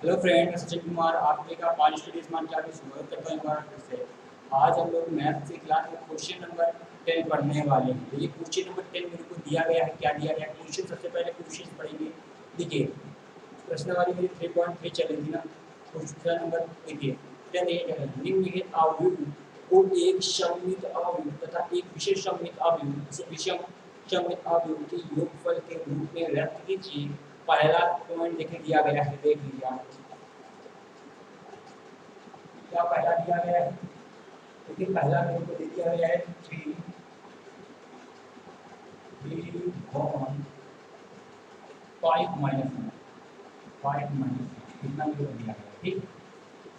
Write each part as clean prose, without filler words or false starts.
Hello friend, मैं सचिन कुमार आपके का पाँच स्टडीज मान के आपकी स्वागत करता हूँ एक बार फिर से। आज हम लोग मैथ की क्लास में क्वेश्चन नंबर 10 पढ़ने वाले हैं। तो ये क्वेश्चन नंबर 10 मेरे को दिया गया है। क्या दिया गया है क्वेश्चन? सबसे पहले क्वेश्चन पढ़ेंगे। देखिए, प्रश्न वाली मेरी 3.3 चलेगी ना। क्वेश्चन नंबर देखिए 10 ये क्या है, निम्नलिखित अवयव को एक सममित अवयव तथा एक विशेष सममित अवयव जैसे विषम सममित अवयव के योगफल के रूप में व्यक्त कीजिए। पहला पॉइंट देखिए दिया गया है, देख लीजिए आप। क्या पहला दिया गया है? देखिए पहला मेरे को दे दिया गया है 3 3 5 माइनस 5 माइनस कितना मेरे को दिया गया है, ठीक।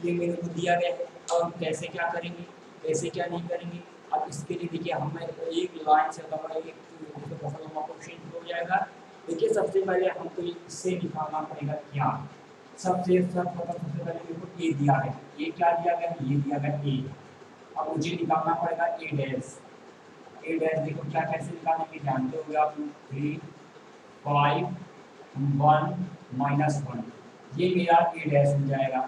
ये मेरे को दिया गया है। अब हम कैसे क्या करेंगे, कैसे क्या नहीं करेंगे। अब इसके लिए देखिए हमें एक लाइन से क्वेश्चन हो जाएगा। देखिए सबसे पहले हमको इससे निकालना पड़ेगा क्या। सबसे पहले मेरे को ए दिया है। ये क्या दिया गया है? ये दिया गया ए। अब मुझे निकालना पड़ेगा ए डैश। ए डैश देखो क्या कैसे निकालेंगे, जानते होंगे आप लोग। 3 5 1 माइनस 1, ये मेरा ए डैश हो जाएगा।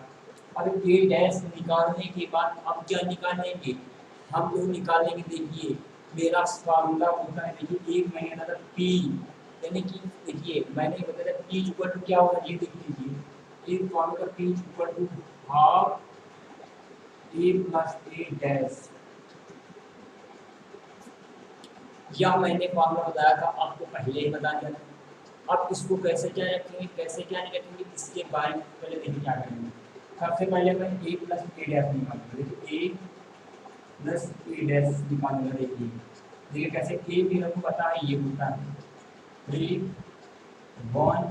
अब ए डैश निकालने के बाद अब क्या निकालेंगे हम लोग? निकालेंगे देखिए मेरा फार्मूला होता है, देखिए एक मैंने बताया पी, यानी कि देखिए मैंने बताया पी इक्वल टू क्या होगा, ये देख लीजिए। एक formula P equal to half A plus A dash. यह मैंने फार्मूला बताया था आपको, पहले ही बता दिया था। अब इसको कैसे क्या रखेंगे, कैसे क्या नहीं रखेंगे, इसके बारे में पहले देखिए क्या करेंगे। सबसे पहले मैं ए प्लस ए डैश निकालूंगा। देखिए ए प्लस ए डैश निकालूंगा। देखिए देखिए कैसे ए मेरे को पता है ये होता है 3 1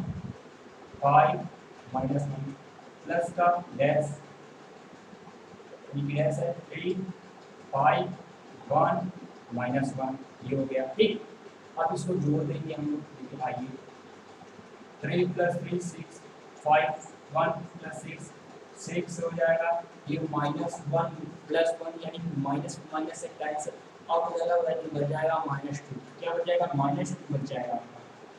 5 माइनस 1 प्लस का डैश, डैश है 3 5 1 माइनस 1, ये हो गया, ठीक। अब इसको जोड़ देंगे हम लोग। देखिए आइए 3 प्लस 3 6 5 1 प्लस 6 6 हो जाएगा। ये माइनस 1 प्लस 1 यानी माइनस माइनस से कैंसिल। अब हो जाएगा बच जाएगा -2। क्या बच जाएगा? -2 बच जाएगा।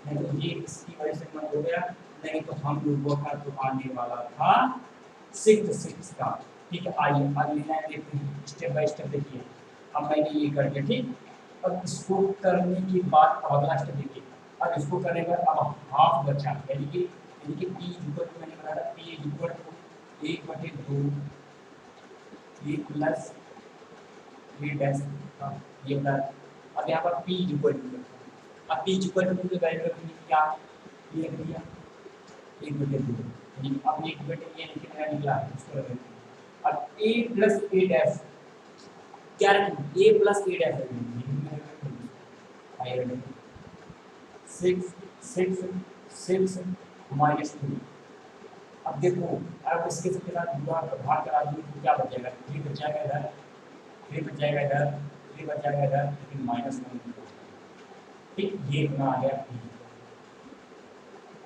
नहीं तो ये इसकी वजह से मत हो गया, नहीं तो हम लोगों का तो आने वाला था 6 का। ठीक है, आइए अब लेना देखते हैं स्टेप बाय स्टेप। देखिए अब मैंने ये कर दिया, ठीक। अब इसको करने के बाद अब अगला स्टेप देखिए। अब इसको करने के बाद अब हाफ बचा, यानी कि पी इक्वल टू मैंने बताया P equal to 1/2 A plus A dash का ये बता। अब यहाँ पर पी इक्वल टू, अब पी इक्वल टू की वैल्यू रखनी क्या, ये रख दिया 1/2, यानी अब 1/2 ये कितना निकला है उसको रख देते हैं। अब ए प्लस ए डैश क्या रखेंगे? ए प्लस ए डैश रखेंगे 6 6 6 माइनस 2। अब देखो अब इसके साथ भाग करा दूँ तो क्या बचेगा? 3 बच जाएगा इधर, 3 बच जाएगा इधर, 3 बच जाएगा इधर, लेकिन -1, ठीक। ये इतना आ गया।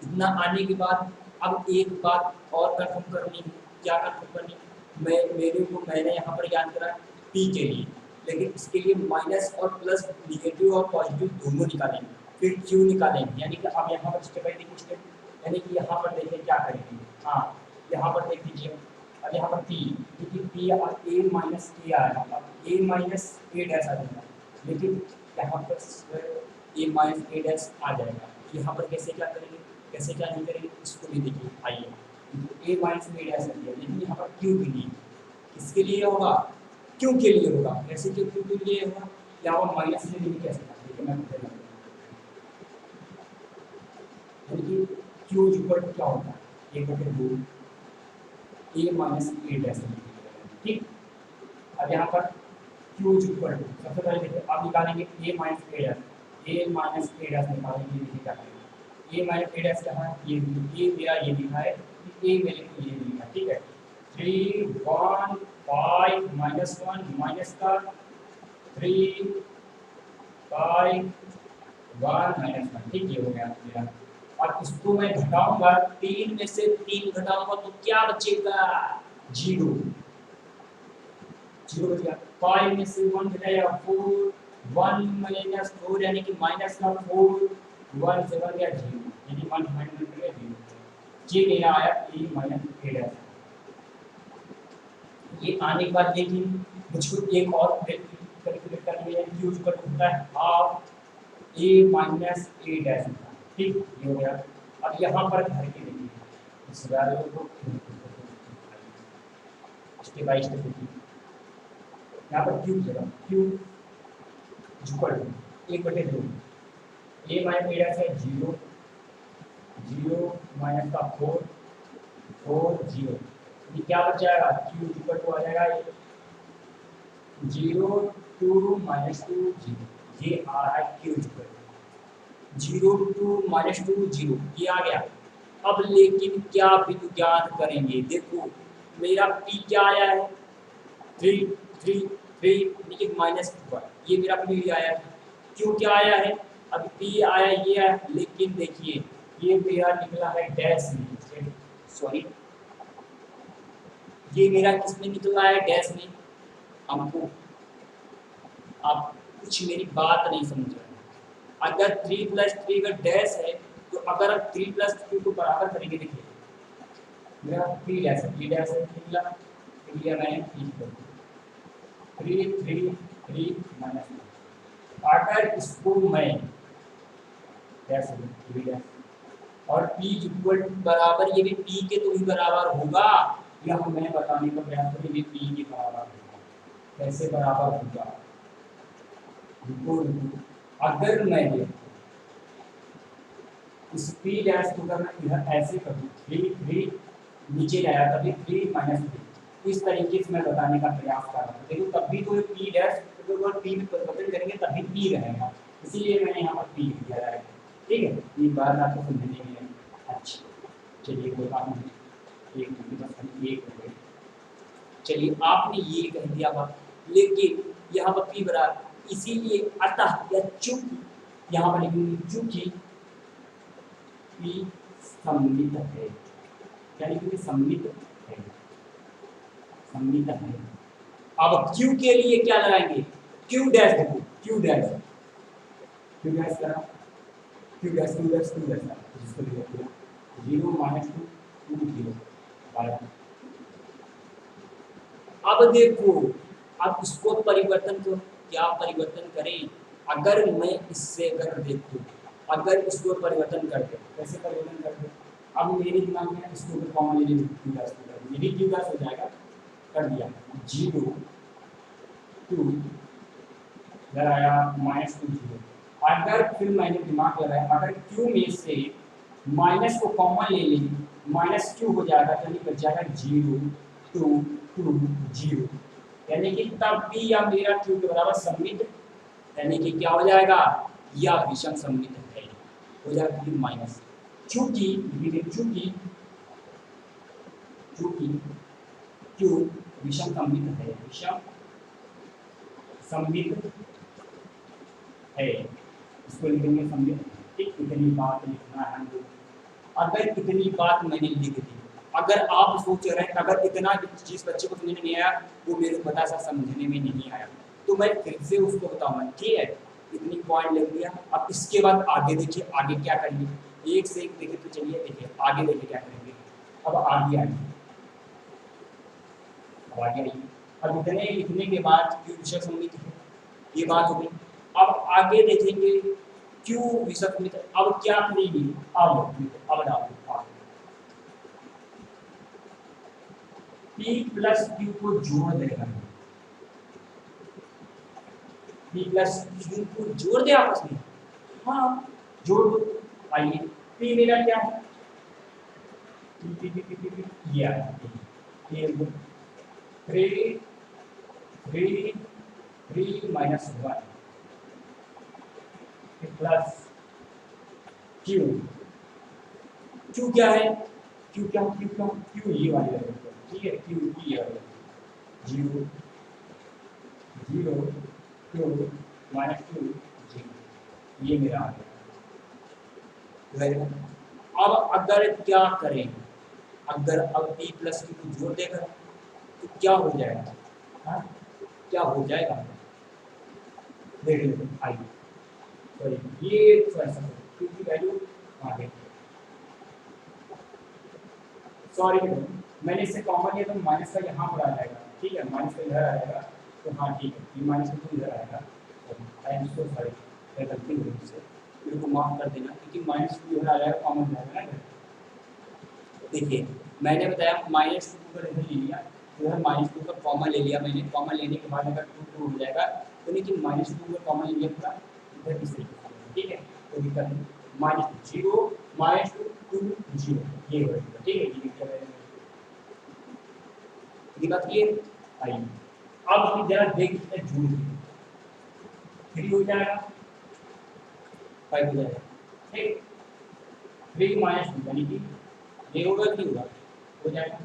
इतना आने के बाद अब एक बात और कंफर्म करनी है। क्या कंफर्म करनी है? मैंने यहाँ पर याद करा पी के लिए, लेकिन इसके लिए माइनस और प्लस, निगेटिव और पॉजिटिव दोनों निकालेंगे, फिर क्यू निकालेंगे। यानी कि अब यहाँ पर स्टेप बाय स्टेप, यानी कि यहाँ पर देखिए क्या करेंगे। हाँ, यहाँ पर देख लीजिए। अब यहाँ पर पी, क्योंकि पी और ए माइनस ए आएगा, अब ए माइनस ए डैश आ जाएगा, लेकिन यहाँ पर ए माइनस ए डैश आ जाएगा। यहाँ पर कैसे क्या करेंगे, कैसे क्या नहीं करेंगे, इसको भी देखिए। आइए ए माइनस ए डैश आ गया, लेकिन यहाँ पर क्यू के लिए, किसके लिए होगा? क्यू के लिए होगा। कैसे क्यू क्यू के लिए होगा? यहाँ पर माइनस से भी कैसे, देखिए मैं बता रहा हूँ। यानी कि क्यू इक्वल टू क्या होता है? 1/2 ए माइनस ए डैश, ठीक। अब यहाँ पर क्यू इक्वल टू सबसे पहले देखिए अब निकालेंगे ए minus A dash. A minus A dash निकालेंगे, देखिए क्या करेंगे। ए माइनस ए डैश कहाँ है? ये ए मेरा ये लिखा है, ए मेरे को ये लिखा है, ठीक है। 3 1 5 -1 माइनस का 3 5 1 -1, ठीक। ये हो गया मेरा। और इसको मैं घटाऊंगा, 3 में से 3 घटाऊंगा तो क्या बचेगा? 0 0 बच गया। 5 में से 1 घटाया 4, 1 माइनस 4 यानी कि माइनस का 4, 1 से बन गया 0, यानी 1 माइनस 0। ये मेरा आया ए माइनस ए डैश। ये आने के बाद लेकिन मुझको एक और कैलकुलेट करनी है, क्यू इक्वल होता है half A minus A dash. ठीक, ये हो गया। अब यहाँ पर घर के देखिए इस वैल्यू को स्टेप बाय स्टेप देखिए। यहाँ पर क्यू जगह क्यू इक्वल एक बटे दो ए माइनस ए डैश है 0 0 माइनस का 4 4 0। ये क्या बच जाएगा, क्यू इक्वल टू आ जाएगा 0 2 माइनस 2 0। ये आ रहा है क्यू इक्वल 0 2 माइनस 2 0, ये आ गया। अब लेकिन क्या विज्ञान करेंगे, देखो मेरा पी क्या आया है 3 3 3 लेकिन माइनस 1, ये मेरा पी आया है। क्यों क्या आया है, अब पी आया ये है, लेकिन देखिए ये मेरा निकला है डैश में, सॉरी ये मेरा किस में निकला है, डैश में। हमको आप कुछ मेरी बात नहीं समझ रहे। अगर 3 + 3 का डैश है तो अगर आप 3 + 3 को बराबर करेंगे, देखिए मेरा 3 डैश है, 3 डैश है निकला, लिया मैंने 3 3 3 माइनस। अगर इसको मैं डैश 3 डैश और p इक्वल बराबर, ये भी p के तो ही बराबर होगा, यह मैं बताने का प्रयास करूँ, ये p के बराबर होगा। कैसे बराबर होगा, अगर मैं इस p डैश को अगर मैं इधर ऐसे करूँ 3 3 नीचे लाया तभी 3 माइनस 3, इस तरीके से मैं बताने का प्रयास कर रहा हूँ। देखो तब भी तो ये p डैश अगर p में परिवर्तन करेंगे तभी p रहेगा, इसीलिए मैंने यहाँ पर p लिख दिया है। ठीक है, ये बात आपको समझने में अच्छी। चलिए कोई बात नहीं, एक हो गई। चलिए आपने ये कह दिया बात, लेकिन यहाँ पर p बराबर, इसीलिए अतः या चूंकि यहाँ पर लिखेंगे चूंकि p सममित है, क्या लिखेंगे सममित है, सममित है। अब q के लिए क्या लगाएंगे, q डैश, देखो q डैश करा, q डैश जिसको लिख दिया 0 माइनस 2 2 0। अब देखो, अब इसको परिवर्तन करो, क्या परिवर्तन करें, अगर मैं इससे अगर देखूं, अगर इसको परिवर्तन कर दे, कैसे परिवर्तन कर दे, अब मेरे दिमाग में इसको कॉमन ले लीजिए, क्यू डैश कर दे, ये भी क्यू डैश हो जाएगा, कर दिया 0 2 इधर आया माइनस 2 0। अगर फिर मैंने दिमाग लगाया, अगर क्यू में से माइनस को कॉमन ले लेंगे, माइनस क्यू हो जाएगा, यानी बच जाएगा 0 2 2 0, यानी कि तब भी या मेरा क्यू के बराबर सममित, यानी कि क्या हो जाएगा, या विषम सममित है, हो जाएगा फिर माइनस, चूंकि क्यू विषम सममित है, विषम सममित है, इसको लिखेंगे सममित। ठीक, इतनी बात लिखना है हमको। अगर इतनी बात मैंने लिख दी, अगर आप सोच रहे हैं अगर इतना चीज बच्चे को समझ में नहीं आया, वो मेरे को पता सा समझने में नहीं आया, तो मैं फिर से उसको बताऊंगा, ठीक है इतनी पॉइंट लिख दिया। अब इसके बाद आगे देखिए, आगे क्या करेंगे, एक से एक देखिए, तो चलिए देखिए आगे देखिए क्या करेंगे। अब आगे आइए, अब आगे आइए, अब इतने लिखने के बाद क्यों विषय सममित है, ये बात हो गई। अब आगे देखेंगे क्यों विषय सममित है, अब क्या करेंगे, अब डाल p प्लस q को जोड़ देगा, p प्लस q को जोड़ दे आपस में, हाँ जोड़ दो। आइए p मेरा क्या है, ये आया 3 माइनस 1 प्लस q, q क्या है, q ये वाली है, ठीक है q ये वाली 0 0 2 माइनस 2 0, ये मेरा आ गया। अब अगर क्या करें, अगर अब p प्लस q को जोड़ देगा तो क्या हो जाएगा, हाँ क्या हो जाएगा, देख लो आइए, सॉरी ये थोड़ा सा q की वैल्यू आगे सॉरी मैंने इससे कॉमन लिया तो माइनस का यहाँ पर आ जाएगा, ठीक है, माइनस का इधर आएगा, तो हाँ ठीक है, ये माइनस का तो इधर आएगा। आई एम सो सॉरी, मैं गलती हुई मुझसे, मेरे को माफ कर देना, क्योंकि माइनस टू इधर आ जाएगा, कॉमन जाएगा ना। देखिए मैंने बताया माइनस टू का इधर ले लिया, इधर माइनस टू का कॉमन ले लिया मैंने, कॉमन लेने के बाद अगर टू टू हो जाएगा तो, लेकिन माइनस टू का कॉमन ले लिया पूरा इधर इस तरीके से, ठीक है, तो दिक्कत नहीं, minus zero minus two two zero ये हो जाएगा, ठीक है, ये क्या है ये बात क्लियर। आइए अब हम जरा देखते हैं जोड़ के, 3 हो जाएगा 5 हो जाएगा, ठीक, 3 माइनस 2 यानी कि ये होगा कि होगा हो जाएगा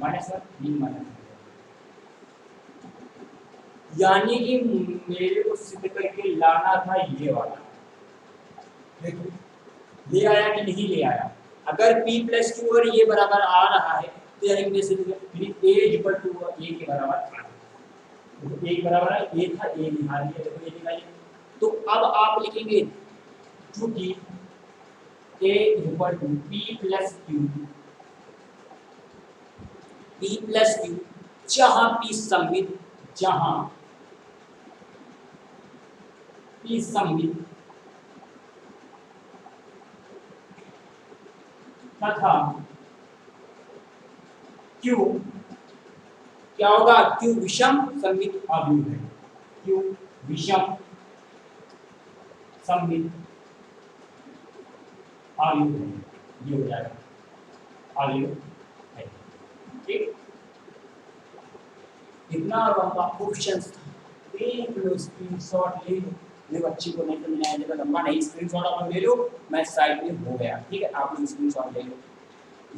-1 3 माइनस, यानी कि मेरे को सिद्ध करके लाना था ये वाला, देखो ले आया कि नहीं ले आया। अगर p प्लस क्यू और ये बराबर आ रहा है तो यानी कि फिर a इक्वल टू a के बराबर आ रहा है, तो a के बराबर है, a था a निकाल लिया, देखो a निकालिए, तो अब आप लिखेंगे चूंकि a equal to p plus Q जहां p सममित, जहां p सममित तथा Q क्या होगा, Q विषम सममित अवयव है, Q विषम सममित अवयव है, ये हो जाएगा अवयव है, ठीक। इतना लंबा क्वेश्चन देख लो, स्क्रीनशॉट ले लो, मेरे बच्ची को नहीं समझ आया, जगह लंबा नहीं, स्क्रीनशॉट आप ले लो, मैं साइड में हो गया, ठीक है, आप लोग स्क्रीनशॉट ले लो,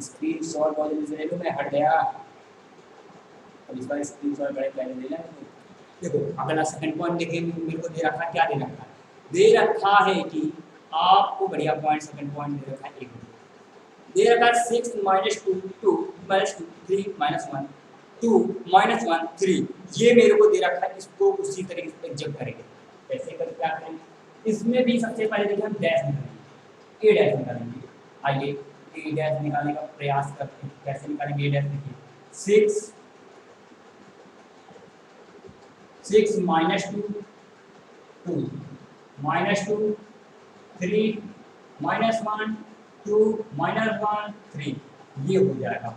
स्क्रीनशॉट बहुत जल्दी से ले लो, मैं हट गया, अब इस बार स्क्रीनशॉट बड़े पहले ले लें। देखो अगला सेकंड पॉइंट देखिए, मेरे को दे रखा है, क्या दे रखा है, दे रखा है कि आपको बढ़िया पॉइंट, सेकंड पॉइंट दे रखा है, एक दे रखा है 6 माइनस 2 2 माइनस 2 3 माइनस 1 2 माइनस 1 3, ये मेरे को दे रखा है, इसको उसी तरीके से एग्जैक्ट करेंगे, कैसे कर क्या करेंगे, इसमें भी सबसे पहले देखिए हम डैश निकालेंगे, ए डैश निकालेंगे, आइए ए डैश निकालने का प्रयास करते हैं, कैसे निकालेंगे ए डैश, देखिए 6 माइनस 2 2 माइनस 2 3 माइनस 1 2 माइनस 1 3, ये हो जाएगा,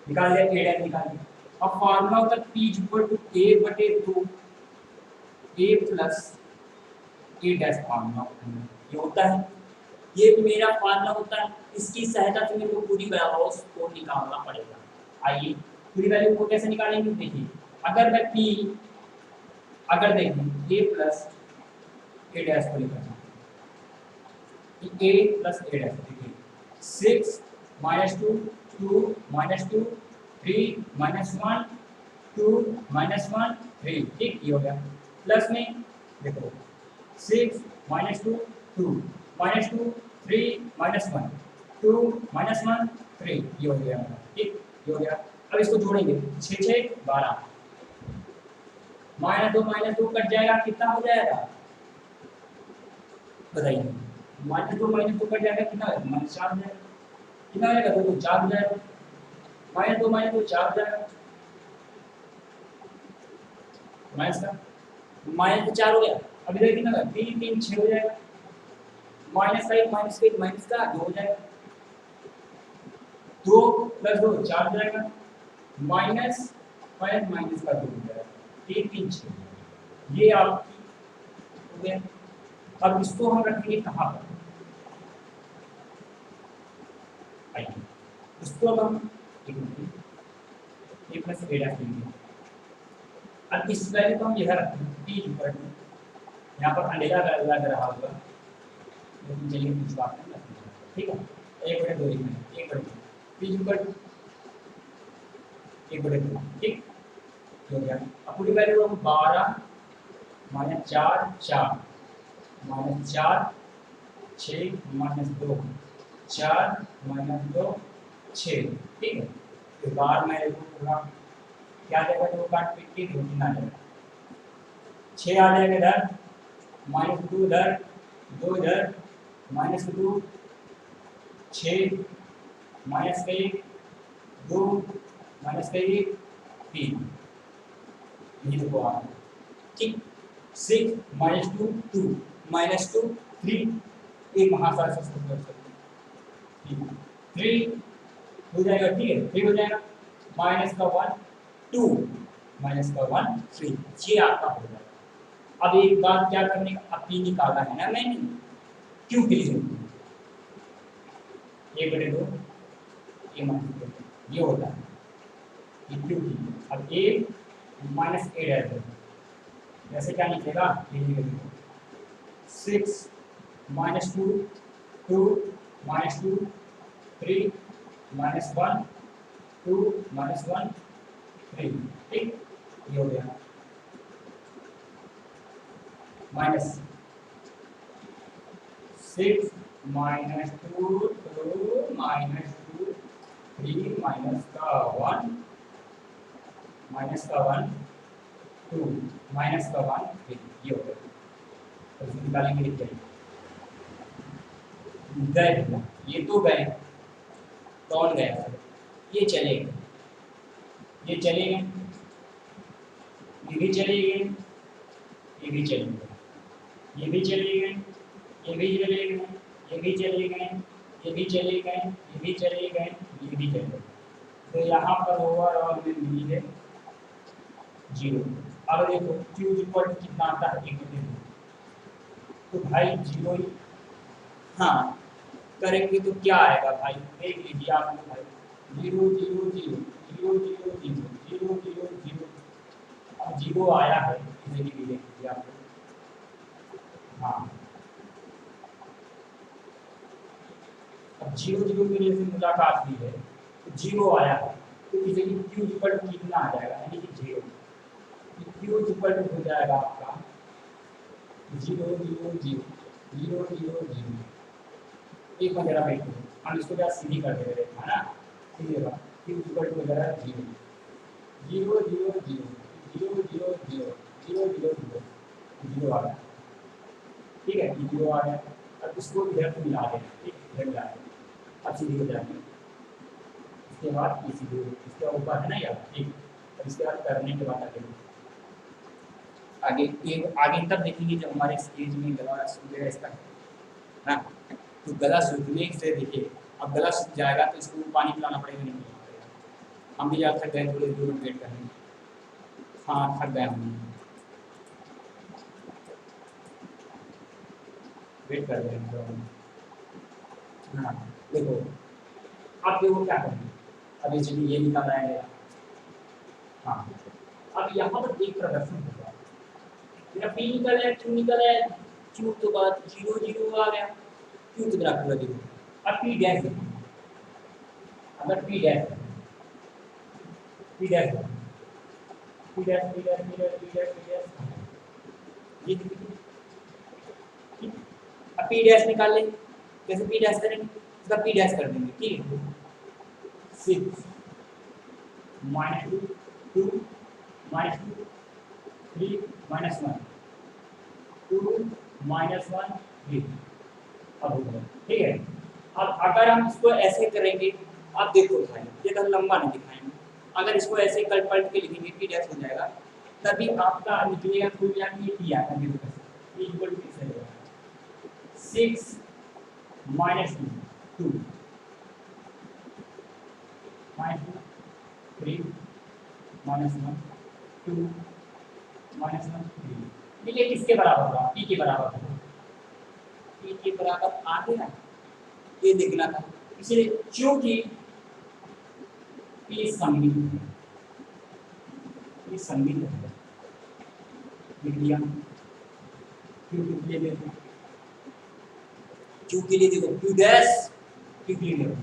निकाल दिया ए डैश निकाल दिया। अब फार्मूला होता है p इक्वल टू a बटे 2 a plus a dash, formula ये होता है, ये मेरा फार्मूला होता है, इसकी सहायता से मेरे को पूरी वैल्यू को निकालना पड़ेगा। आइए पूरी वैल्यू को कैसे निकालेंगे, देखिए अगर मैं p, अगर देखें a प्लस a डैश को लिखा जाए, a प्लस a डैश, देखिए 6 माइनस 2 2 माइनस 2 3 माइनस 1 2 माइनस 1 3, ठीक, ये हो गया, प्लस में देखो 6 माइनस 2 2 माइनस 2 3 माइनस 1 2 माइनस 1 3, ये हो गया, ठीक, ये हो गया। अब इसको जोड़ेंगे 6 6 12, माइनस 2 कट जाएगा, कितना हो जाएगा बताइए, माइनस 2 कट जाएगा, कितना माइनस 4 हो जाएगा, कितना हो जाएगा 2 4 हो जाएगा, माइनस 2 4 हो जाएगा, माइनस का माइनस 4 हो गया, अब इधर कितना होगा 3 3 6 हो जाएगा, माइनस का 1 माइनस का 1 माइनस का 2 हो जाएगा, 2 प्लस 2 4 हो जाएगा, माइनस माइनस का 2 हो जाएगा, 3 3 6, ये आपकी हो गया। अब इसको हम रखेंगे कहाँ पर, आइए इसको अब हम a प्लस a डैश लेंगे, अब इस वैल्यू को हम यह रखेंगे p इक्वल टू, यहाँ पर अंधेरा लग रहा होगा, लेकिन चलिए कुछ बात नहीं, ठीक है, 1/2 लिखना है, 1/2 p इक्वल टू 1/2, ठीक हो गया। अब पूरी वैल्यू हम 12 माइनस 4 4 माइनस 4 6 माइनस 2 4 माइनस 2 6, ठीक है, फिर बार में पूरा क्या देगा, 2 काट पिट्टी 2 3 आ जाएगा, 6 आ जाएगा इधर, माइनस 2 इधर 2 इधर, माइनस 2 6 माइनस का 1 2 माइनस का 1 3, ये देखो आ रहा है, ठीक। 6 माइनस 2 2 माइनस 2 3, एक महासार से शुरू कर सकते हैं, 3 हो जाएगा, ठीक है, 3 हो जाएगा, माइनस का 1 2 माइनस का 1 3, ये आपका हो जाएगा। अब एक बात क्या करने का, अब पी निकाला है ना मैंने, क्यों के लिए ए बटे 2 ए माइनस 2, ये होता है ये क्यों की। अब ए माइनस ए डैश, वैसे क्या निकलेगा, ये 6 माइनस 2 2 माइनस 2 3 माइनस 1 2 माइनस 1 3, ठीक, ये हो गया। माइनस 6 माइनस 2 2 माइनस 2 3 माइनस का 1 माइनस का 1 2 माइनस का 1 3, ये हो गया। तो इसको निकालेंगे, लिख जाएंगे गए, ये तो गए, कौन गया, ये चले गए, ये चले गए, ये भी चले गए, ये भी चले गए, ये भी चले गए, ये भी चले गए, ये भी चले गए, ये भी चले गए, ये भी चले गए, ये भी चले गए। तो यहाँ पर ओवरऑल में मिली है 0। अब देखो Q इक्वल कितना आता है, 1 बटे 2, तो भाई 0 ही, हाँ करेंगे तो क्या आएगा भाई, देख लीजिए आप लोग भाई, 0 0 0 0 0 0 0 0 0, अब 0 आया है, इसे भी देख लीजिए आप लोग, हाँ अब 0 0 की वजह से मुलाकात हुई है, तो 0 आया है, तो इसे Q इक्वल कितना आ जाएगा, यानी कि 0, Q इक्वल हो जाएगा आपका 0 0 0 0 0 0, एक वगैरह वेट करो, हम इसको क्या सीधी कर दे रहे हैं ना, सीधे बात, Q इक्वल टू वगैरह 0 0 0 0 0 0 0 0 0 0 0 आ गया, ठीक है, 0 आ गया। अब इसको इधर से मिला दें, ठीक, इधर मिला दें, अब सीधी हो जाएगी, इसके बाद ये सीधी, इसके ऊपर है ना यार, ठीक, अब इसके बाद करने के बाद आगे आगे तब देखेंगे जब हमारे स्टेज में गला सूखेगा इसका ना, तो गला सूखने से देखिए, अब गला सूख जाएगा तो इसको पानी पिलाना पड़ेगा, नहीं पिलाना पड़ेगा, हम भी यार थक गए, थोड़े 2 मिनट वेट करेंगे, हाँ थक गए हम, वेट कर रहे हैं, हाँ देखो, अब देखो क्या करेंगे, अब ये चलिए ये निकाला है मेरा, हाँ अब यहाँ पर एक प्रदर्शन होगा, मेरा पी निकल है, क्यू निकल है, क्यू तो बाद 0 0 आ गया, क्यू तो मेरा पूरा 0, अब पी डैश देखो, अगर P dash P dash P dash P dash P dash P dash P dash, ये ठीक, अब पी डैश निकाल लेंगे, कैसे पी डैश करेंगे, इसका पी डैश कर देंगे, ठीक है, 6 माइनस 2 2 माइनस 2 3 माइनस 1 2 माइनस 1 3, अब हो गया, ठीक है। अब अगर हम इसको ऐसे करेंगे, अब देखो भाई ये तो लंबा नहीं दिखाएंगे, अगर इसको ऐसे कल पलट के लिखेंगे पी डैश हो जाएगा, तभी आपका निकलेगा खुल जाएगा, ये पी आएगा, ये इक्वल टू से होगा 6 माइनस 2 2 माइनस 2 3 माइनस 1 2 माइनस 1 3, ये किसके बराबर होगा, पी के बराबर होगा, पी के बराबर आ गया, ये देखना था, इसलिए क्योंकि पी सममित है, ये सममित है, लिख लिया, क्यू के लिए देखो, क्यू के लिए देखो, क्यू डैश, क्यू के लिए देखो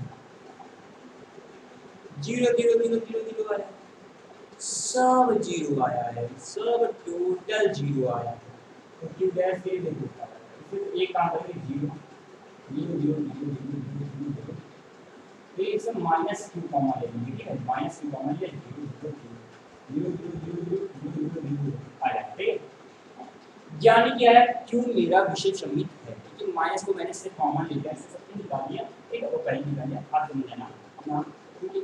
0 0 0 0 0 आया, सब 0 आया है, सब टोटल 0 आया है, तो क्यू डैश के लिए देखो, सिर्फ एक काम करेंगे 0 0 0 0 0 0 तो एक से माइनस क्यू कॉमन ले लेंगे, ठीक है, माइनस क्यू कॉमन ले 0 0 0 0 0 0 0 आ जाए, ठीक है, यानी क्या है, क्यू मेरा विषय सम्मित है, क्योंकि माइनस को मैंने से कॉमन ले लिया, इससे सबसे निकाल दिया, ठीक है, वो कहीं निकाल दिया, आप समझ लेना अपना, ठीक है,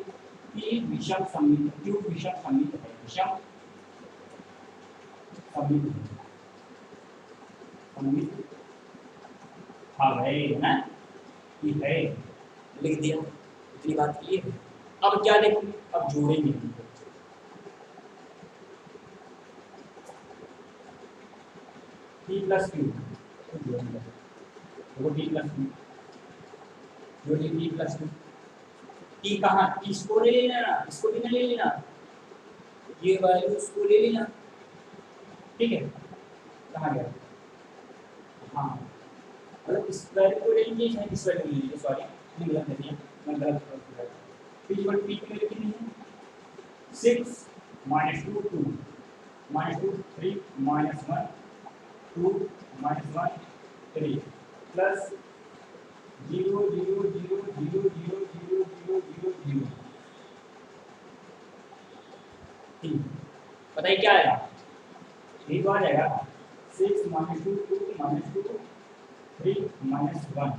कि विषम सममित, क्यों विषम सममित है, विषम सममित सममित हाँ है ना, ये है, लिख दिया, इतनी बात की है। अब क्या देखें, अब जोड़ेंगे टी प्लस क्यू, वो टी प्लस क्यू, जो टी प्लस क्यू, टी कहाँ, इसको ले लेना, इसको भी ले लेना, ये वैल्यू इसको ले लेना, ठीक है, कहाँ गया, हाँ मतलब इस वैल्यू को ले लीजिए, इस वैल्यू को ले लीजिए, सॉरी नहीं गलत नहीं है, मैं गलत कर रहा हूँ, पी बट पी में लिखी नहीं है, 6 minus 2 2 minus 2 3 minus 1 2 minus 1 3 plus 0 0 0 0 0 0 0 0 0, ठीक, बताइए क्या आएगा, यही तो आ जाएगा, 6 माइनस 2 2 माइनस 2 3 माइनस 1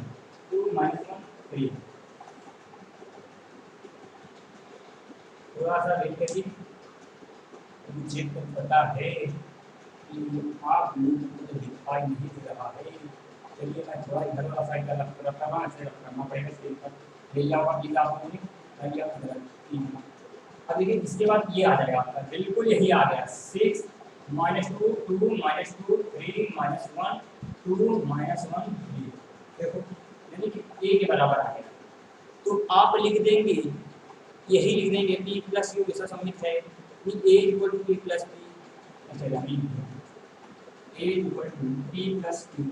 2 माइनस 1 3, थोड़ा सा वेट करिए, मुझे तो पता है कि आप लोगों को तो दिखाई नहीं दे रहा है, चलिए मैं थोड़ा इधर वाला साइड का रखना ऐसे रखना पड़ेगा, स्केल पर ले जाओ कि आपको नहीं ताकि आप गलत, अब देखिए इसके बाद ये आ जाएगा आपका, बिल्कुल यही आ गया, 6 माइनस 2 2 माइनस 2 3 माइनस 1 2 माइनस 1 3, देखो यानी कि ए के बराबर आ गया, तो आप लिख देंगे, यही लिख देंगे पी प्लस क्यू जैसा सममित है, A equal to P plus P, अच्छा यानी A equal to P plus Q,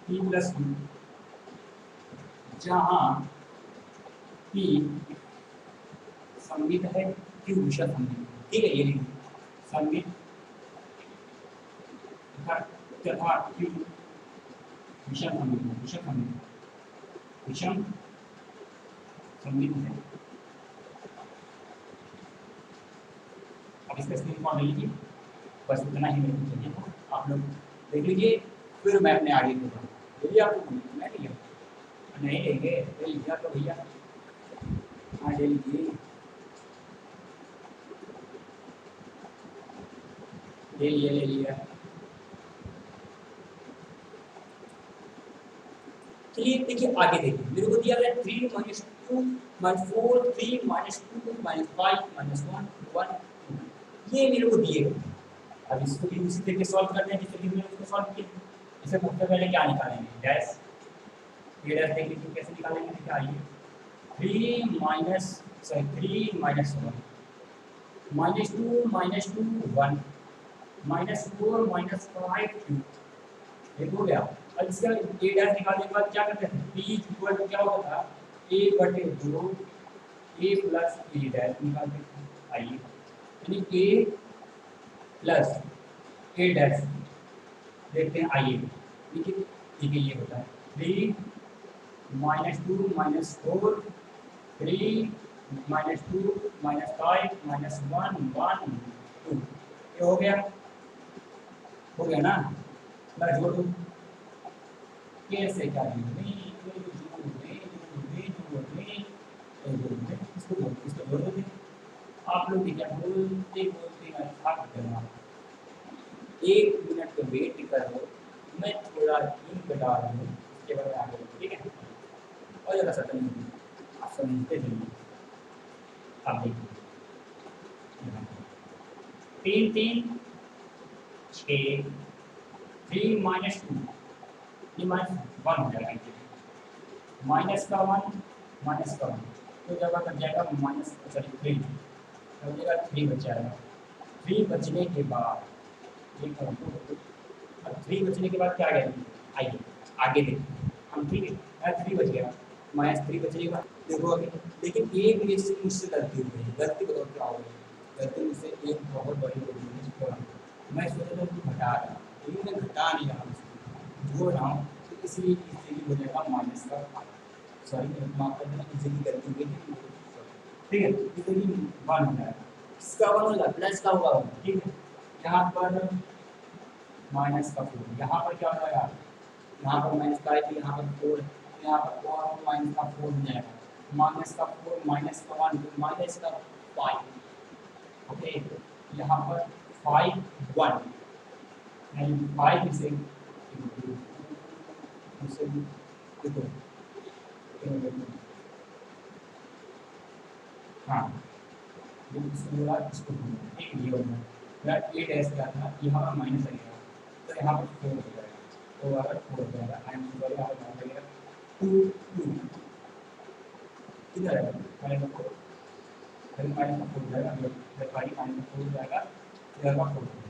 P plus Q जहाँ पी सममित है, क्यू विषम सममित, ठीक है, ये लिखिए सममित तथा क्यू विषम सममित, विषम सममित, विषम सममित है। अब इसका स्क्रीनशॉट ले लीजिए, बस इतना ही मेरे को चाहिए था, आप लोग देख लीजिए, फिर मैं अपने आगे को बढ़ूँ, ले आपको मैं लिया नहीं लेंगे, ले लिया तो भैया, हाँ ले लीजिए, ले लिया ले लिया, चलिए देखिए आगे देखिए, मेरे को दिया गया 3 minus 2 minus 4 3 minus 2 minus 5 minus 1 1 2, ये मेरे को दिए गए, अब इसको भी उसी तरीके सॉल्व करते हैं जिस तरीके से उसको सॉल्व किया, इसे सबसे पहले क्या निकालेंगे, डैश, ये डैश देख लीजिए कैसे निकालेंगे, देखिए आइए 3 minus sorry 3 minus 1 minus 2 minus 2 1 minus 4 minus 5 2, ये हो गया। अब इसका ए डैश निकालने के बाद क्या करते हैं, पी इक्वल टू क्या होता था, ए बटे 2 ए प्लस ए डैश निकालते हैं, आइए यानी ए प्लस ए डैश देखते हैं, आइए देखिए ठीक है, ये होता है 3 minus 2 minus 4 3 minus 2 minus 5 minus 1 1 2, ये हो गया ना, मैं जोड़ दूँ कैसे क्या इसको जोड़ देते, आप लोग क्या बोलते बोलते मैं थक गया, 1 मिनट का वेट करो, मैं थोड़ा इंक डाल दूँ, उसके बाद आगे ठीक है, और ज़्यादा सटल नहीं, आप समझते चलिए, आप देखिए 3 3 6 3 माइनस 2 ये माइनस 1 हो जाएगा, माइनस का 1 माइनस का 1 तो जगह बच जाएगा माइनस सॉरी 3, तो हो जाएगा 3 बच जाएगा, 3 बचने के बाद अब 3 बचने के बाद क्या आ गया, आइए आगे देखिए हम, ठीक है 3 बच गया, माइनस 3 बचने के बाद देखो अभी, लेकिन एक में से मुझसे गलती हो गई, गलती बताओ क्या हो गई, गलती मुझसे एक बहुत बड़ी हो गई, मैं सोचा था कि घटा रहा, लेकिन मैं घटा नहीं रहा, जोड़ रहा हूँ, तो इसलिए इजीली हो जाएगा माइनस का, सॉरी माफ कर देना, इजीली गलती हो गई, ठीक है, इजीली 1 हो जाएगा, इसका 1 होगा प्लस का होगा, ठीक है, यहाँ पर माइनस का 4, यहाँ पर क्या हो जाएगा, यहाँ पर माइनस का 5, यहाँ पर 4, यहाँ पर और माइनस का 4 हो जाएगा, माइनस का 4 माइनस का 1 माइनस का 5। ओके, यहाँ पर 5 1 यानी 5 इसे देखो हाँ ये इसको बोला इसको बोला एक ये होगा मेरा 8 ऐसे क्या था यहाँ पर माइनस लगेगा तो यहाँ पर 4 हो जाएगा तो अगर 4 हो जाएगा आई एम सॉरी यहाँ पर माइनस लगेगा 2 2 किधर है माइनस 4 फिर माइनस का 4 हो जाएगा फिर फाइव माइनस 4 हो जाएगा इधर का 4 हो जाएगा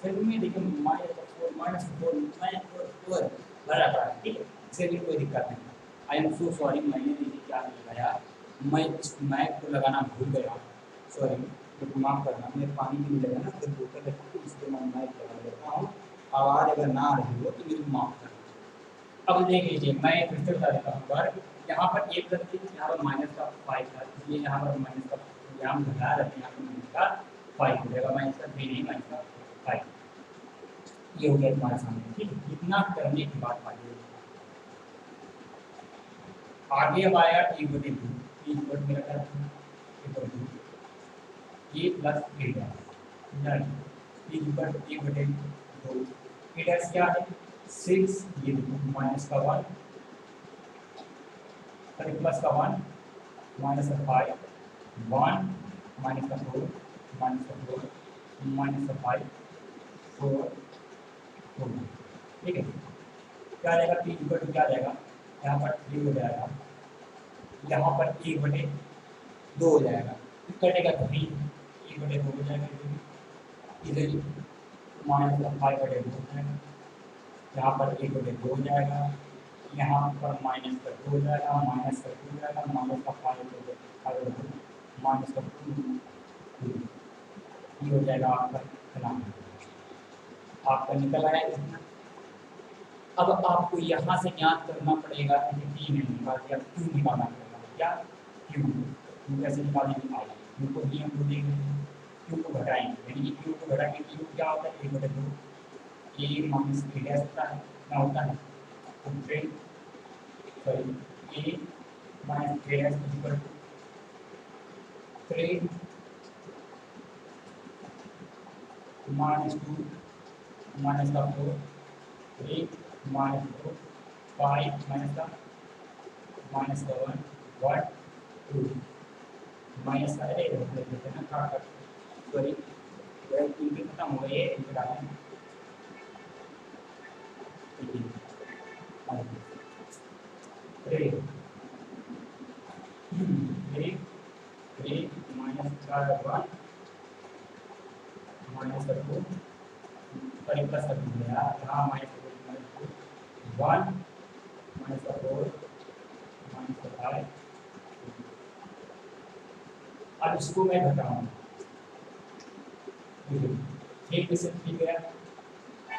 फिर में देखिए माइनस 4 बड़ा बड़ा ठीक है इससे भी कोई दिक्कत नहीं। आई एम सो सॉरी मैंने ये क्या लगाया मैं इस मैप को लगाना भूल गया सॉरी तो माफ़ करना मेरे पानी भी नहीं लगा ना फिर बोतल रखी तो इसलिए मैं मैप लगा देता हूँ आवाज़ अगर ना आ रही हो तो मेरे को माफ़ करना। अब देख लीजिए मैं फिर से बता देता हूँ पर यहाँ पर एक प्लस थी यहाँ पर माइनस का 5 था इसलिए यहाँ पर माइनस का यहाँ घटा रहे हैं यहाँ पर माइनस का 5 हो जाएगा माइनस का 3 नहीं माइनस का 5 ये हो गया तुम्हारे सामने ठीक है। इतना करने की बात पाइए आगे अब आया एक बटे दो एक बट मेरा क्या एक बटे दो ये प्लस ए डैश एक बटे दो ए डैश क्या है 6 ये माइनस का 1 सॉरी प्लस का 1 माइनस का 5 1 माइनस का 4 माइनस का 4 माइनस का 5 4 4 ठीक है क्या आ जाएगा 3 बटे क्या आ जाएगा यहाँ पर 3 हो जाएगा यहाँ पर 1 बटे 2 हो जाएगा कटेगा 3 1 बटे 2 हो जाएगा इधर माइनस का 5 बटे 2 हो जाएगा यहाँ पर 1 बटे 2 हो जाएगा यहाँ पर माइनस का 2 हो जाएगा माइनस का 2 हो जाएगा माइनस का 5 बटे 2 माइनस का 2 ये हो जाएगा आपका इतना आपका निकल आया इतना। अब आपको यहाँ से ज्ञात करना पड़ेगा कि टी ने निकाल दिया क्यू निकालना पड़ेगा क्या क्यू कैसे निकालेंगे आई क्यू को भी हम बोलेंगे क्यू को घटाएंगे यानी कि क्यू को घटाएंगे क्यू क्या होता है 1 बटे 2 ए माइनस ए डैश होता है क्या होता है तो फिर sorry A minus A dash equal to 3 minus 2 minus का 4 3 माइनस 2 5 माइनस का 1 1 2 माइनस का अरे लेते हैं ना का सॉरी इनके खत्म हो गए इनके डालें 3 माइनस का 1 माइनस का 2 सॉरी प्लस कर दिया यहाँ माइनस 1 माइनस का 4 माइनस का 5 अब इसको मैं घटाऊंगा 1 में से 3 गया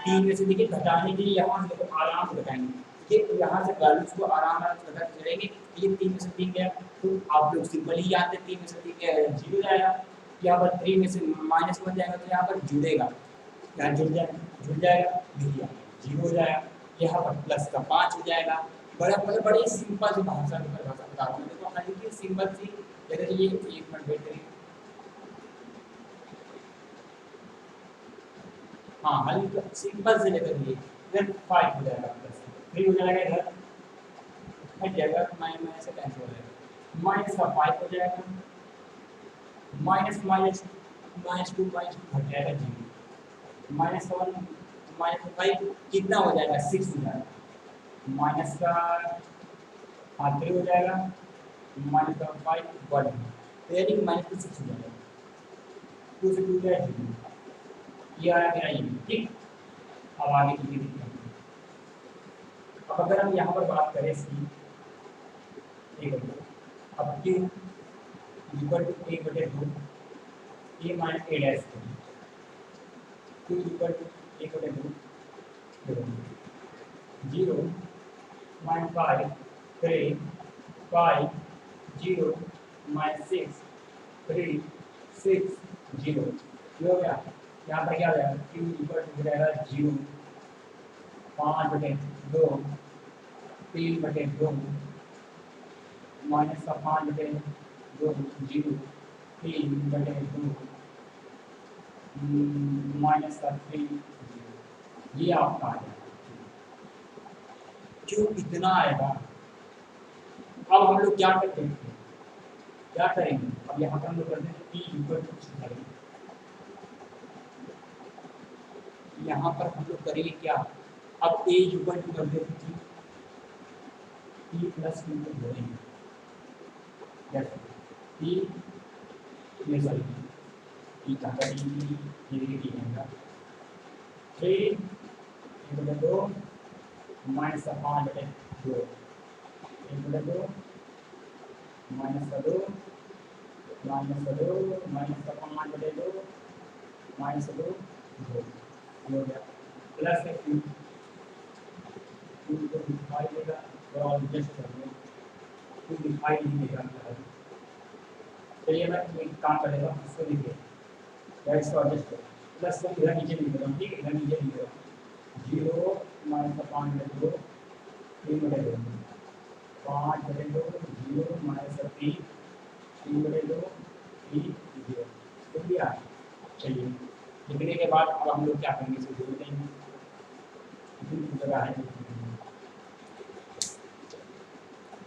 3 में से देखिए घटाने के लिए यहाँ से देखो आराम से घटाएंगे देखिए यहाँ से वैल्यूज को आराम से घटाते चलेंगे ये 3 में से 3 गया तो आप लोग सिंपल ही याद है 3 में से 3 गया 0 जाएगा यहाँ पर 3 में से माइनस 1 जाएगा तो यहाँ पर जुड़ेगा यहाँ जुड़ जाएगा देखिए 0 हो जाएगा यहाँ पर प्लस का 5 हो जाएगा बड़ा मतलब बड़ी सिंपल सी भाषा में बता रहा हूँ देखो हल्की सिंपल सी जैसे ये 1 मिनट वेट करिए हाँ हल्का सिंपल से लेकर ये इधर 5 हो जाएगा प्लस 3 हो जाएगा इधर हट जाएगा माइनस से कैंसिल हो जाएगा माइनस का 5 हो जाएगा माइनस माइनस माइनस 2 घट जाएगा 0 माइनस का 1 माइनस का 5 कितना हो जाएगा 6 हो जाएगा माइनस का 3 हो जाएगा माइनस का 5 1 तो यानी कि माइनस का 6 हो जाएगा 2 से 2 जाएगा 0 ये आया मेरा ये ठीक। अब आगे की देखते हैं अब अगर हम यहाँ पर बात करें इसकी एक अब क्यू इक्वल टू 1 बटे 2 A minus A dash Q equal to 1 बटे 2 0 माइनस 5 3 5 0 माइनस 6 3 6 0 हो गया यहाँ पर क्या हो जाएगा क्यू इक्वल टू हो जाएगा 0 5 बटे 2 3 बटे 2 माइनस का 5/2 जीरो, 3/2 माइनस का 3 जीरो, ये आपका आ जाएगा। क्यों इतना आएगा? अब हम लोग क्या करते हैं, क्या करेंगे, अब यहाँ पर हम लोग करते हैं p इक्वल टू, यहाँ पर हम लोग करेंगे क्या, अब a इक्वल टू कर देते हैं p प्लस q को जोड़ेंगे, p ये सॉरी p का ये है 3/2 माइनस का 5/2 1/2 माइनस का 2 माइनस का 2 माइनस का 5/2 माइनस का 2 हो गया, प्लस का क्यू को दिखाई देगा और एडजस्ट कर लो, क्यू दिखाई नहीं देगा। चलिए मैं एक काम करेगा, इसको लिखिए, इसको एडजस्ट करो, प्लस को इधर नीचे लिख रहा हूँ, ठीक है, इधर नीचे लिख रहा हूँ 0 माइनस का 5/2 3/2 5/2 0 माइनस का 3/2 3 0 तो लिया। चलिए लिखने के बाद अब हम लोग क्या करेंगे, इसे जोड़ देंगे, जगह है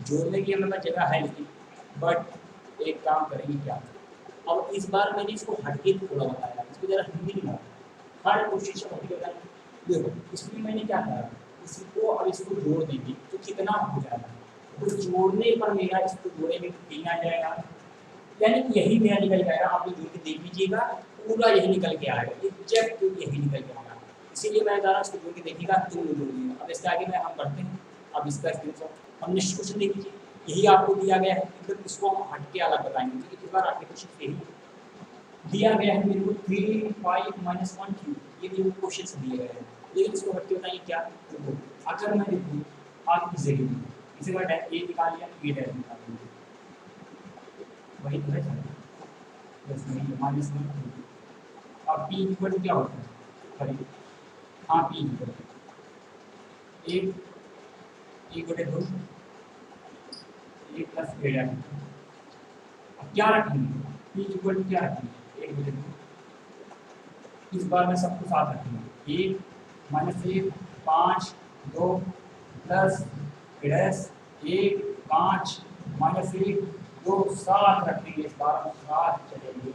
जोड़ने की हमें जगह है लेकिन, बट एक काम करेंगे क्या, अब इस बार मैंने इसको हटके थोड़ा बताया, इसको जरा हिंदी में हर कोशिश हटके बताया। देखो इसमें मैंने क्या कहा, इसको अब इसको जोड़ देंगे तो कितना हो जाएगा, तो जोड़ने पर मेरा इसको जोड़ेंगे तो 3 आ जाएगा, यानी कि यही मेरा निकल जाएगा। आप लोग जोड़ के देख लीजिएगा, पूरा यही निकल के आएगा, एग्जैक्ट यही निकल के आएगा। इसीलिए मैं ज़रा इसको जोड़ के देखिएगा, तुम लोग जोड़ लीजिएगा। अब इसके आगे में हम बढ़ते हैं, अब इसका स्क्रीनशॉट हम नेक्स्ट क्वेश्चन देख लीजिए, यही आपको दिया गया है, एकदम इसको हम हट के अलग बताएंगे, क्योंकि इस बार आपके क्वेश्चन यही दिया गया है मेरे को 3 5 माइनस 1 क्यू, ये मेरे को क्वेश्चन दिए गए हैं, लेकिन इसको हट के बताइए क्या। देखो अगर मैं देखूँ आप इजीली इसे मैं ए निकाल लिया, ए डैश निकाल लिया, वही तो है सर, बस नहीं माइनस में। अब पी इक्वल क्या होता है, सॉरी हाँ P equal 1/2 1 plus A dash. अब क्या रखेंगे, पी इक्वल क्या रखेंगे 1/2, इस बार मैं सबको साथ रखूँगा, 1 माइनस 1 5 2 प्लस डैश 1 5 माइनस 1 2 7 रखेंगे, इस बार हम 7 चलेंगे,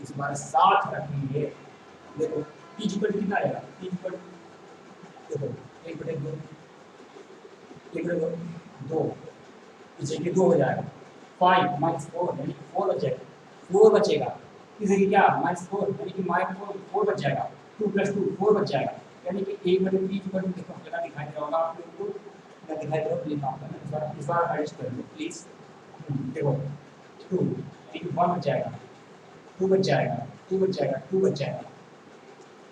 इस बार 7 रखेंगे। देखो पी इक्वल कितना आएगा, पी इक्वल देखो 1/2 1/2 2 इसे कि 2 हो जाएगा, 5 माइनस 4 यानी 4 बचेगा, 4 बचेगा, इसे कि क्या माइनस 4 यानी कि माइनस 4 बच जाएगा, 2 + 2 4 बच जाएगा, यानी कि 1/3 देखो कितना दिखाई दे रहा होगा आप लोगों को, मैं दिखाई दे रहा हूँ, प्लीज आप इस बार एडजस्ट कर लो प्लीज। देखो 2 यानी 1 बच जाएगा, 2 बच जाएगा, 2 बच जाएगा, 2 बच जाएगा,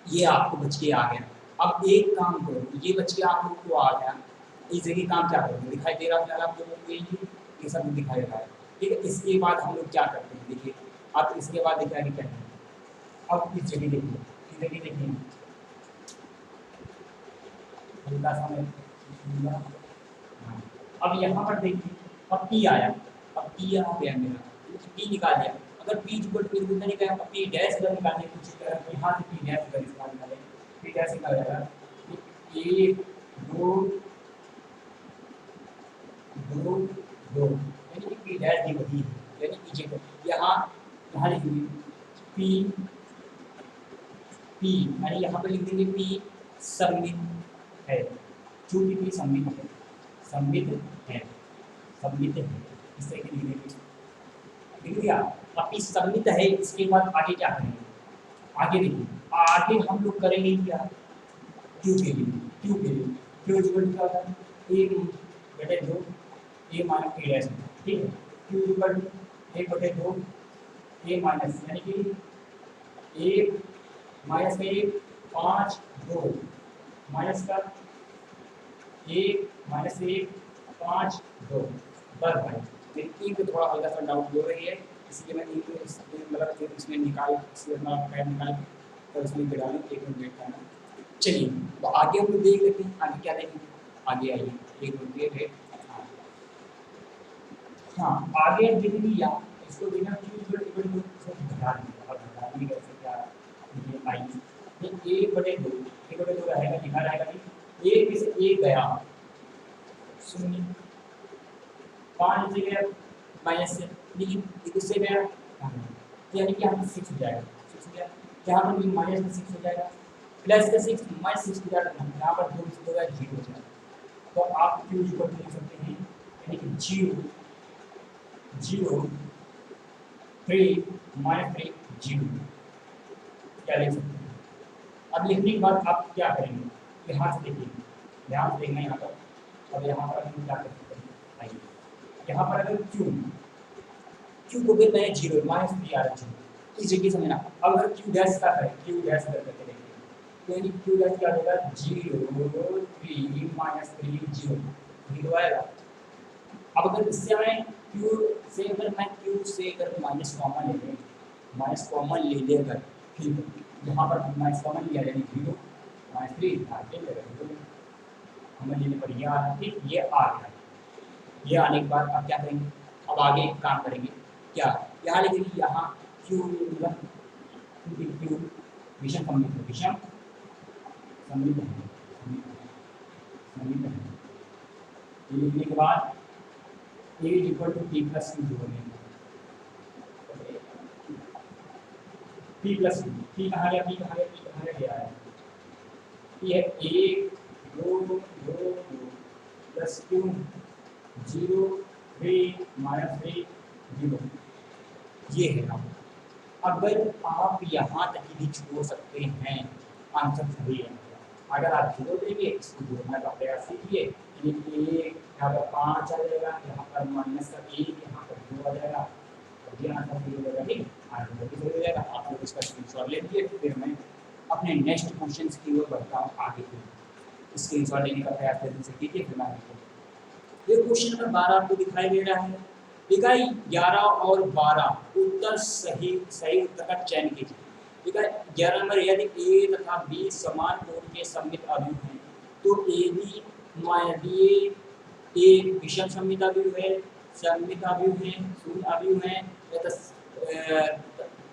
ये आपको बच के आ गया। अब एक काम करो, ये बच के आप लोग को आ गया, इस जगह काम क्या करोगे, दिखाई दे रहा है आप लोगों को, ये सब दिखाई दे रहा है, ठीक है। इसके बाद हम लोग क्या करते हैं, देखिए अब इसके बाद देखिए आगे क्या है, अब इस जगह देखिए, इस जगह देखिए हल्का सा मैं, अब यहाँ पर देखिए अब पी आया, अब पी यहाँ गया मेरा, पी निकाल दिया, अगर पी इक्वल टू कितना निकाला, पी डैश अगर निकालने की कोशिश करें, यहाँ से पी डैश अगर इसका निकाले, पी डैश निकाल जाएगा 1 2 2 2, यानी कि पी डैश की वही है, यानी पीछे को यहाँ लिखेंगे पी पी, यानी यहाँ पर लिख देंगे पी सममित है, चूंकि पी सममित है, सममित है, सममित है, इस तरह के लिख देंगे, लिख दिया। अब पी सममित है, इसके बाद आगे क्या करेंगे, आगे देखिए, आगे हम लोग करेंगे क्या, क्यू के लिए, क्यू के लिए क्यू इक्वल क्या होता है, 1/2 ए माइनस ए डैश, ठीक है, क्यू इक्वल 1/2 ए माइनस, यानी कि 1 माइनस का 1 5 2 माइनस का 1 माइनस 1 5 2 10 भाई, मेरी तीन पे थोड़ा हल्का सा डाउट हो रही है, इसलिए मैं मतलब इसमें निकाल पैड निकाल और इसमें गिरा लूँ, 1 मिनट वेट करना। चलिए तो आगे हम लोग देख लेते हैं, आगे क्या देखेंगे, आगे आइए 1 मिनट वेट है। हाँ आगे देख लिया इसको बिना क्यू इक्वल इक्वल टू से घटा दिया और घटाने कैसे क्या देखिए आई ये a बटे 2 रहेगा लिखा रहेगा कि a में से a गया शून्य 5 से गया माइनस से लेकिन इससे गया यानी कि यहाँ 6 हो जाएगा 6 हो गया यहाँ पर भी माइनस में 6 हो जाएगा प्लस का 6 माइनस 6 हो जाएगा यहाँ पर 2 से 2 का 0 हो जाएगा तो आप क्यू इक्वल लिख सकते हैं यानी कि 0 3 माइनस 3 0 क्या लिख सकते हैं। अब लिखने के बाद आप क्या करेंगे यहाँ से देखिए ध्यान से देखना यहाँ पर अब यहाँ पर हम क्या कर सकते हैं आइए यहाँ पर अगर क्यू को फिर मैंने 0 माइनस 3 आ रहा है इस जगह समझना। अब अगर क्यू डैश का करें क्यू डैश करके देखिए तो यानी क्यू डैश क्या देगा 0 3 माइनस 3 0 आएगा। अब अगर इससे मैं क्यू से अगर माइनस कॉमन ले लेकर फिर यहाँ पर माइनस कॉमन लिया यानी 0 माइनस 3 आगे लेकर हमें लेने पर यह आ रहा है ठीक ये आ गया। ये आने के बाद आप क्या करेंगे अब आगे एक काम करेंगे क्या यहाँ लिखेंगे यहाँ क्यू विषम समित लिखने के बाद a is equal to p plus q जोड़ेंगे p plus q p कहाँ गया गया है p है 1 2 2 प्लस q 0 3 माइनस 3 0 ये है ना। अगर आप यहाँ तक ही छोड़ सकते हैं आंसर सही है। अगर आप जोड़ देंगे इसको जोड़ने का प्रयास कीजिए यहाँ पर 5 आ जाएगा यहाँ पर माइनस का 1 यहाँ पर 2 आ जाएगा और ये आंसर सही हो जाएगा ठीक आंसर सही हो जाएगा। आप लोग इसका स्क्रीनशॉट ले लीजिए फिर मैं अपने नेक्स्ट क्वेश्चन की ओर बढ़ता हूँ आगे फिर स्क्रीनशॉट लेने का प्रयास जल्दी से कीजिए फिर मैं ये क्वेश्चन नंबर 12 आपको दिखाई दे रहा है। इकाई 11 और 12 उत्तर सही उत्तर का चयन कीजिए। इकाई 11 नंबर यदि a तथा b समान कोण के सममित अवयव हैं तो ab माइनस ba एक विषम सममित अवयव है सममित अवयव है शून्य अवयव है या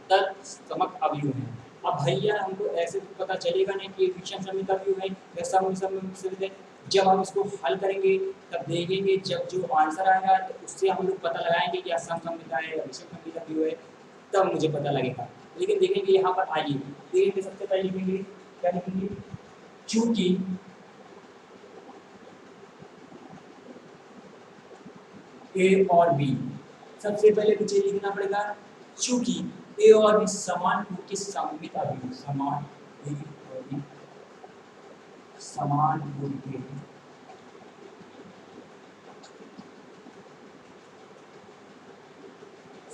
तत्समक अवयव है। अब भैया हमको ऐसे तो पता चलेगा नहीं कि विषम सममित अवयव है या सममित है। जब हम इसको हल करेंगे तब देखेंगे जब जो आंसर आएगा तो उससे हम लोग पता लगाएंगे कि सममिता है या विषम सममित अवयव है तब मुझे पता लगेगा। लेकिन देखेंगे यहाँ पर आइए देखेंगे सबसे पहले लिखेंगे क्या लिखेंगे चूंकि ए और बी सबसे पहले मुझे लिखना पड़ेगा चूंकि ए और बी समान कोण के सममित अवयव समान कोण के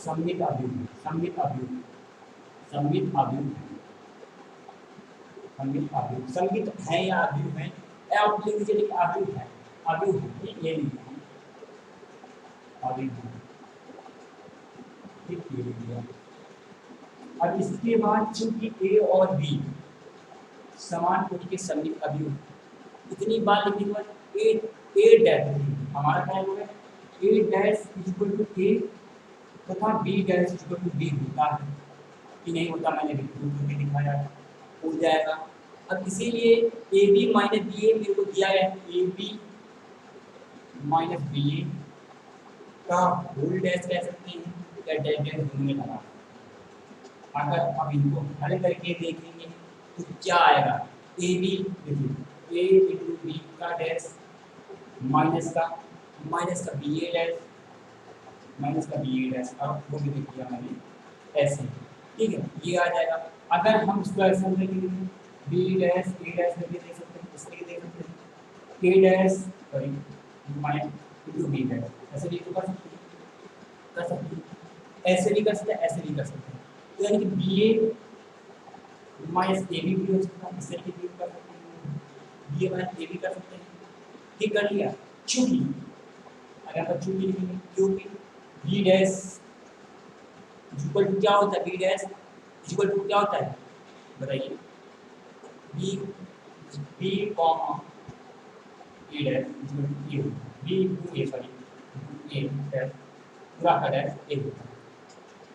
सममित अवयव है या अवयव है आप लिख लीजिए लेकिन अवयव है ये लिखिए अब इसके बाद चूंकि ए और बी समान कोटि के सममित अवयव इतनी बार लिखने के बाद ए डैश हमारा क्या होगा A dash equal to A तथा B dash equal to B होता है कि नहीं होता मैंने प्रूव करके दिखाया हो जाएगा। अब इसीलिए ए बी माइनस बी ए मेरे को दिया है ए बी माइनस बी ए का होल डैश कह सकते हैं या डैश डैश दोनों में लगा। अगर अब इनको हल करके देखेंगे तो क्या आएगा ए बी देखिए ए इंटू बी का डैश माइनस का बी ए डैश और वो भी देख लिया मैंने ऐसे ठीक है ये आ जाएगा। अगर हम इसको ऐसे लिखेंगे बी डैश ए डैश करके देख सकते हैं इस तरीके देख सकते हैं A dash sorry minus into B dash ऐसे भी कर सकते हैं ऐसे भी कर सकते हैं ऐसे भी कर सकते हैं। तो यानी कि B A minus A B हो सकता है इस तरीके भी कर सकते हैं B A minus A B कर सकते हैं ठीक कर लिया। चूंकि अगर आप चूंकि लिखेंगे क्योंकि बी डैश इक्वल टू क्या होता है बी डैश इक्वल टू क्या होता है बताइए B comma A dash equal to A B two A sorry A dash पूरा का डैश ए होता है।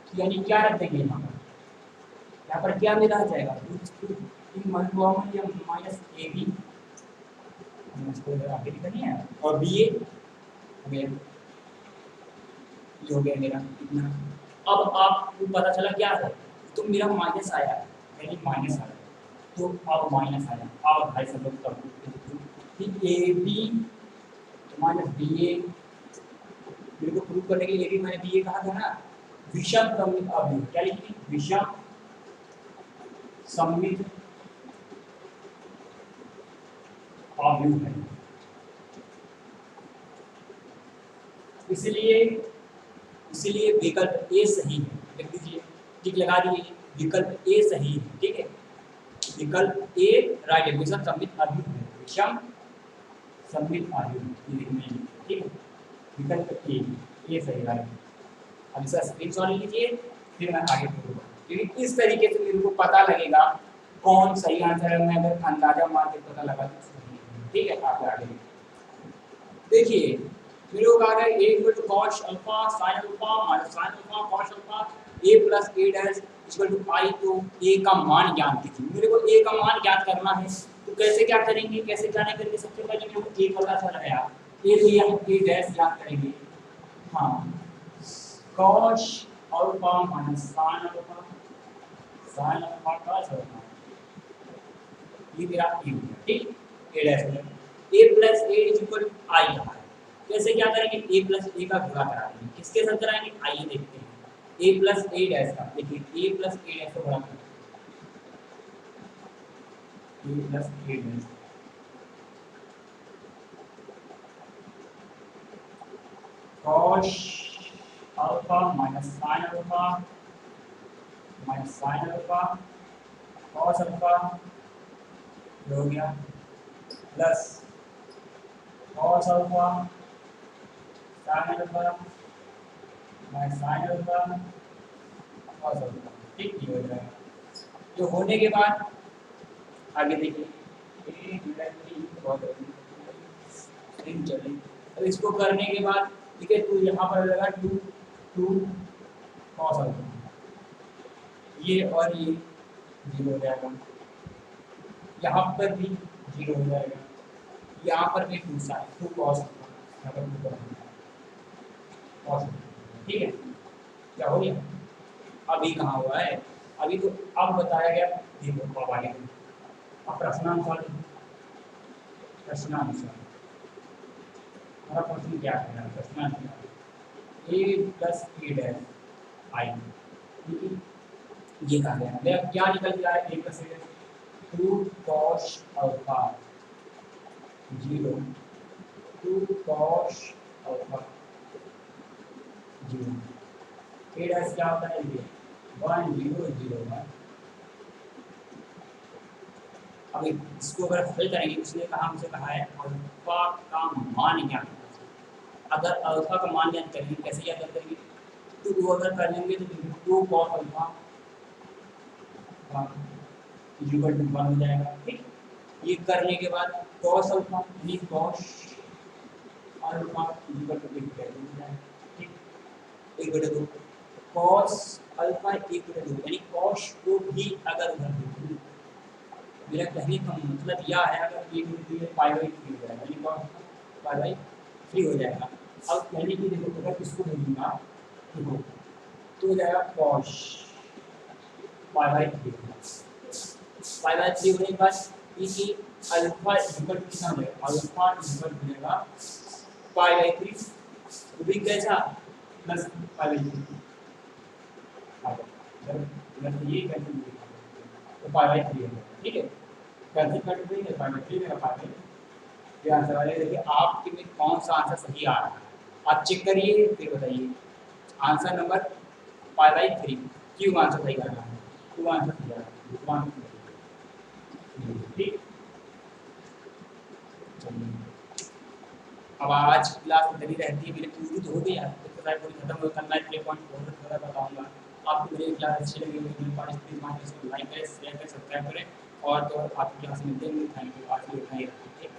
तो यानी क्या रख देंगे यहाँ पर क्या मिला जाएगा या माइनस ए बी, इसको आगे लिखनी है, और बी ए हो गया, ये हो गया मेरा इतना। अब आपको पता चला क्या है, तो मेरा माइनस आया, यानी माइनस आया, तो अब माइनस आया, अब भाई सब लोग तब ए बी माइनस बी ए, मेरे को प्रूव करने के लिए ए बी माइनस बी ए कहा था ना, विषम सममित अवयव, क्या लिखी विषम सममित अवयव है, इसलिए विकल्प ए सही है, लिख दीजिए, टिक लगा दीजिए, विकल्प ए सही है, ठीक है, विकल्प ए राइट है, विषम सममित अवयव है, विषम सममित अवयव ये लिखना है, ठीक है, विकल्प ए सही राइट। अब इसका स्क्रीनशॉट लीजिए, फिर मैं आगे करूँगा, क्योंकि इस तरीके से मेरे को पता लगेगा कौन सही आंसर है, मैं अगर अंदाजा मार के पता लगा तो सही है, ठीक है। आगे देखिए मेरे को कहा है a equal to cos alpha sin alpha minus sin alpha cos alpha a plus a dash equal to i, तो a का मान ज्ञात कीजिए, मेरे को a का मान ज्ञात करना है, तो कैसे क्या करेंगे, कैसे क्या नहीं करेंगे, सबसे पहले मेरे को a पता चल गया, a तो यहाँ a डैश ज्ञात करेंगे, हाँ cos alpha minus sin alpha cos alpha, ये मेरा a हो गया, ठीक, a डैश हो गया, a plus a equal to i यहाँ है, कैसे क्या करेंगे, a प्लस a का गुणा करा देंगे, किसके साथ कराएंगे, आइए देखते हैं, a प्लस a डैश का, देखिए a प्लस a डैश को गुणा करें, a plus a dash cos alpha minus sin alpha cos alpha हो गया plus cos alpha sin alpha minus sin alpha cos alpha, ठीक, ये हो जाएगा। जो होने के बाद आगे देखिए अब इसको करने के बाद ठीक है, तो यहाँ पर लगा टू cos अल्फा, ये और ये जीरो हो जाएगा, यहाँ पर भी जीरो हो जाएगा, यहाँ पर भी टू cos ठीक है, क्या हो गया, अभी कहाँ हुआ है, अभी तो अब बताया गया, देखो अब आगे अब प्रश्नानुसार हमारा प्रश्न क्या है, प्रश्नानुसार a plus a dash I, ठीक है, ये कहा गया है, क्या निकल गया है, a plus a dash 2 cos alpha 0 2 cos alpha 0, a dash क्या होता है, ये 1 0 0 1। अब इसको अगर हल करेंगे, इसलिए कहा हमसे कहा है अल्फा का मान ज्ञात, अगर अल्फा का मान ज्ञात करेंगे, कैसे ज्ञात करेंगे, तो अगर कर लेंगे तो 2 cos अल्फा इक्वल टू 1 हो जाएगा, ठीक, ये करने के बाद cos अल्फा यानी cos अल्फा इक्वल टू 1 हो जाएगा, ठीक, 1/2 cos अल्फा 1/2 यानी cos को भी अगर उधर, मेरा कहने का मतलब यह है, अगर 1/2 पाई/3 हो जाएगा, यानी cos पाई/3 हो जाएगा। अब कहने की देखो, अगर इसको भेजूंगा तो हो जाएगा cos पाई/3 होने के बाद ये अल्फा इक्वल कितना हो जाएगा, अल्फा इक्वल हो जाएगा पाई/3, वो भी कैसा प्लस पाई/3, ये कैसे तो पाई/3 है, ठीक है, कैसे कट रही है पाई/3 मेरा पाई, ये आंसर आएगा। देखिए आपके में कौन सा आंसर सही आ रहा है, आप चेक करिए फिर बताइए, आंसर नंबर पाई/3 क्यों आंसर सही आ रहा है, क्यों आंसर सही आ रहा है, ठीक। अब आज क्लास इतनी रहती है, मेरी पूरी तो हो गई है, एक्सरसाइज पूरी खत्म हो, कल मैं 3.4 बताऊंगा। आपको मेरी क्लास अच्छी लगी होगी, मेरे पास प्लीज मान इसको लाइक करें, शेयर करें, सब्सक्राइब करें, और तो आपकी क्लास मिलते हैं, थैंक यू, आज भी उतना ही रखें, ठीक।